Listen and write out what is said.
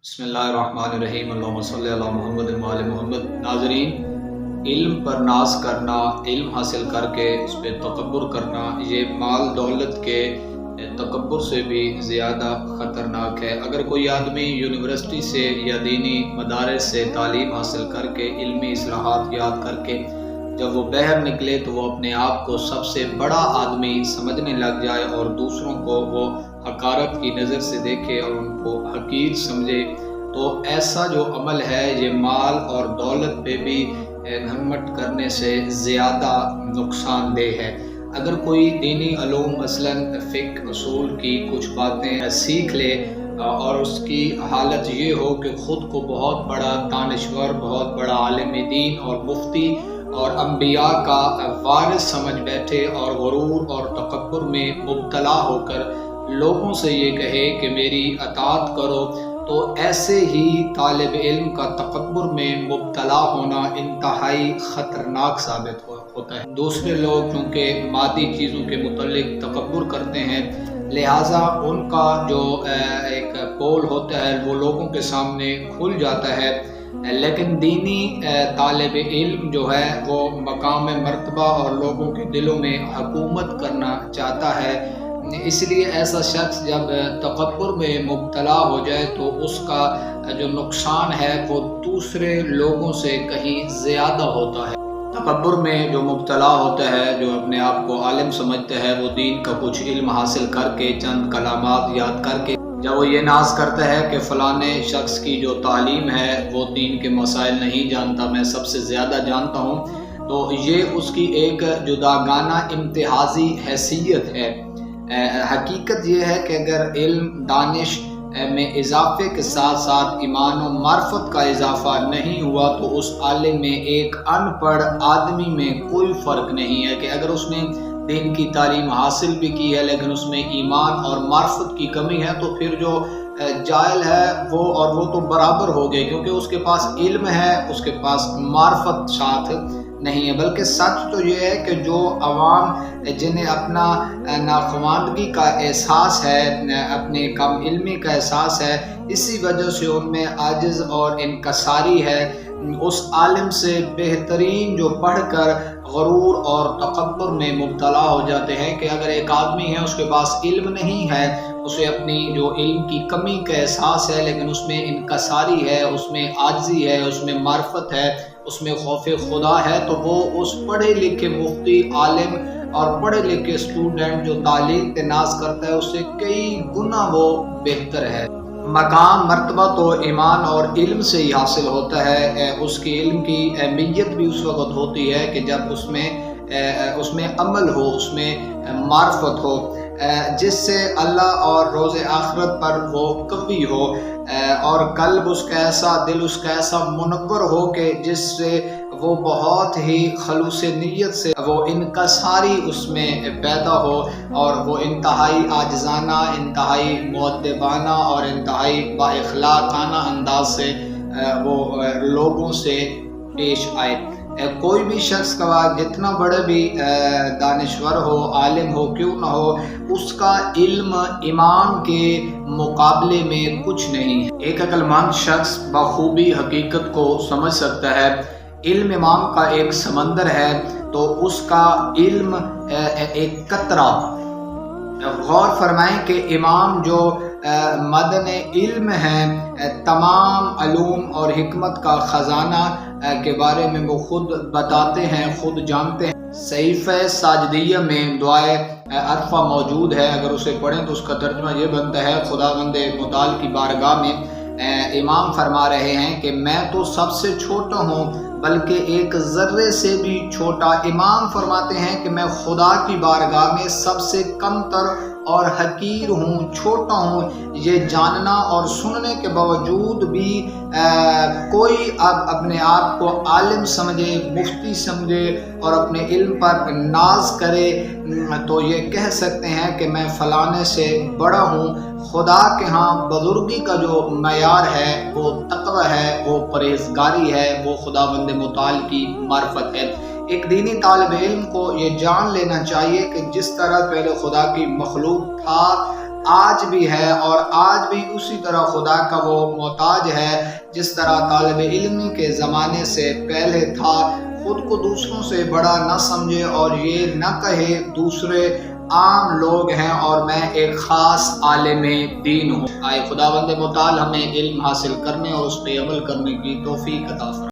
بسم اللہ الرحمن الرحیم، اللہم صلی علی محمد و آل محمد۔ ناظرین، علم پر ناز کرنا، علم حاصل کر کے اس پہ تکبر کرنا، یہ مال دولت کے تکبر سے بھی زیادہ خطرناک ہے۔ اگر کوئی آدمی یونیورسٹی سے یا دینی مدارس سے تعلیم حاصل کر کے، علمی اصلاحات یاد کر کے جب وہ باہر نکلے تو وہ اپنے آپ کو سب سے بڑا آدمی سمجھنے لگ جائے اور دوسروں کو وہ حقارت کی نظر سے دیکھے اور ان کو حقیر سمجھے، تو ایسا جو عمل ہے یہ مال اور دولت پہ بھی گھمنڈ کرنے سے زیادہ نقصان دہ ہے۔ اگر کوئی دینی علوم مثلاً فقہ اصول کی کچھ باتیں سیکھ لے اور اس کی حالت یہ ہو کہ خود کو بہت بڑا دانشور، بہت بڑا عالم دین اور مفتی اور انبیاء کا وارث سمجھ بیٹھے اور غرور اور تکبر میں مبتلا ہو کر لوگوں سے یہ کہے کہ میری اطاعت کرو، تو ایسے ہی طالب علم کا تکبر میں مبتلا ہونا انتہائی خطرناک ثابت ہوتا ہے۔ دوسرے لوگ چونکہ مادی چیزوں کے متعلق تکبر کرتے ہیں، لہٰذا ان کا جو ایک پول ہوتا ہے وہ لوگوں کے سامنے کھل جاتا ہے، لیکن دینی طالب علم جو ہے وہ مقام مرتبہ اور لوگوں کے دلوں میں حکومت کرنا چاہتا ہے۔ اس لیے ایسا شخص جب تکبر میں مبتلا ہو جائے تو اس کا جو نقصان ہے وہ دوسرے لوگوں سے کہیں زیادہ ہوتا ہے۔ تکبر میں جو مبتلا ہوتا ہے، جو اپنے آپ کو عالم سمجھتا ہے، وہ دین کا کچھ علم حاصل کر کے، چند کلمات یاد کر کے جب وہ یہ ناز کرتا ہے کہ فلانے شخص کی جو تعلیم ہے وہ دین کے مسائل نہیں جانتا، میں سب سے زیادہ جانتا ہوں، تو یہ اس کی ایک جداگانہ امتیازی حیثیت ہے۔ حقیقت یہ ہے کہ اگر علم دانش میں اضافے کے ساتھ ساتھ ایمان و معرفت کا اضافہ نہیں ہوا تو اس عالم میں ایک ان پڑھ آدمی میں کوئی فرق نہیں ہے کہ اگر اس نے دین کی تعلیم حاصل بھی کی ہے لیکن اس میں ایمان اور معرفت کی کمی ہے تو پھر جو جاہل ہے وہ تو برابر ہو گئے، کیونکہ اس کے پاس علم ہے، اس کے پاس معرفت ساتھ نہیں ہے۔ بلکہ سچ تو یہ ہے کہ جو عوام جنہیں اپنا ناخواندگی کا احساس ہے، اپنے کم علمی کا احساس ہے، اسی وجہ سے ان میں عاجز اور انکساری ہے، اس عالم سے بہترین جو پڑھ کر غرور اور تکبر میں مبتلا ہو جاتے ہیں کہ اگر ایک آدمی ہے اس کے پاس علم نہیں ہے، اسے اپنی جو علم کی کمی کا احساس ہے لیکن اس میں انکساری ہے، اس میں عاجزی ہے، اس میں معرفت ہے، اس میں خوف خدا ہے، تو وہ اس پڑھے لکھے مفتی عالم اور پڑھے لکھے اسٹوڈنٹ جو تعلیم پہ ناز کرتا ہے اس سے کئی گنا وہ بہتر ہے۔ مقام مرتبہ تو ایمان اور علم سے ہی حاصل ہوتا ہے۔ اس کی علم کی اہمیت بھی اس وقت ہوتی ہے کہ جب اس میں عمل ہو، اس میں معرفت ہو، جس سے اللہ اور روز آخرت پر وہ قوی ہو اور قلب اس کا ایسا، دل اس کا ایسا منور ہو کہ جس سے وہ بہت ہی خلوص نیت سے وہ انکساری اس میں پیدا ہو اور وہ انتہائی عاجزانہ، انتہائی مؤدبانہ اور انتہائی با اخلاقانہ انداز سے وہ لوگوں سے پیش آئے۔ کوئی بھی شخص کا جتنا بڑا بھی دانشور ہو، عالم ہو کیوں نہ ہو، اس کا علم ایمان کے مقابلے میں کچھ نہیں ہے۔ ایک عقل مند شخص بخوبی حقیقت کو سمجھ سکتا ہے۔ علم ایمان کا ایک سمندر ہے تو اس کا علم ایک قطرہ۔ غور فرمائیں کہ امام جو مدن علم ہیں، تمام علوم اور حکمت کا خزانہ کے بارے میں وہ خود بتاتے ہیں، خود جانتے ہیں۔ صحیفہ ساجدیہ میں دعائے عرفہ موجود ہے، اگر اسے پڑھیں تو اس کا ترجمہ یہ بنتا ہے: خداوند متعال کی بارگاہ میں امام فرما رہے ہیں کہ میں تو سب سے چھوٹا ہوں بلکہ ایک ذرے سے بھی چھوٹا۔ امام فرماتے ہیں کہ میں خدا کی بارگاہ میں سب سے کم تر اور حقیر ہوں، چھوٹا ہوں۔ یہ جاننا اور سننے کے باوجود بھی کوئی اب اپنے آپ کو عالم سمجھے، مفتی سمجھے اور اپنے علم پر ناز کرے تو یہ کہہ سکتے ہیں کہ میں فلانے سے بڑا ہوں۔ خدا کے ہاں بزرگی کا جو معیار ہے وہ تقوی ہے، وہ پرہیزگاری ہے، وہ خداوند متعال کی معرفت ہے۔ ایک دینی طالب علم کو یہ جان لینا چاہیے کہ جس طرح پہلے خدا کی مخلوق تھا آج بھی ہے اور آج بھی اسی طرح خدا کا وہ محتاج ہے جس طرح طالب علمی کے زمانے سے پہلے تھا۔ خود کو دوسروں سے بڑا نہ سمجھے اور یہ نہ کہے دوسرے عام لوگ ہیں اور میں ایک خاص عالم دین ہوں۔ آئے خداوند متعال ہمیں علم حاصل کرنے اور اس پہ عمل کرنے کی توفیق عطا فرمائے۔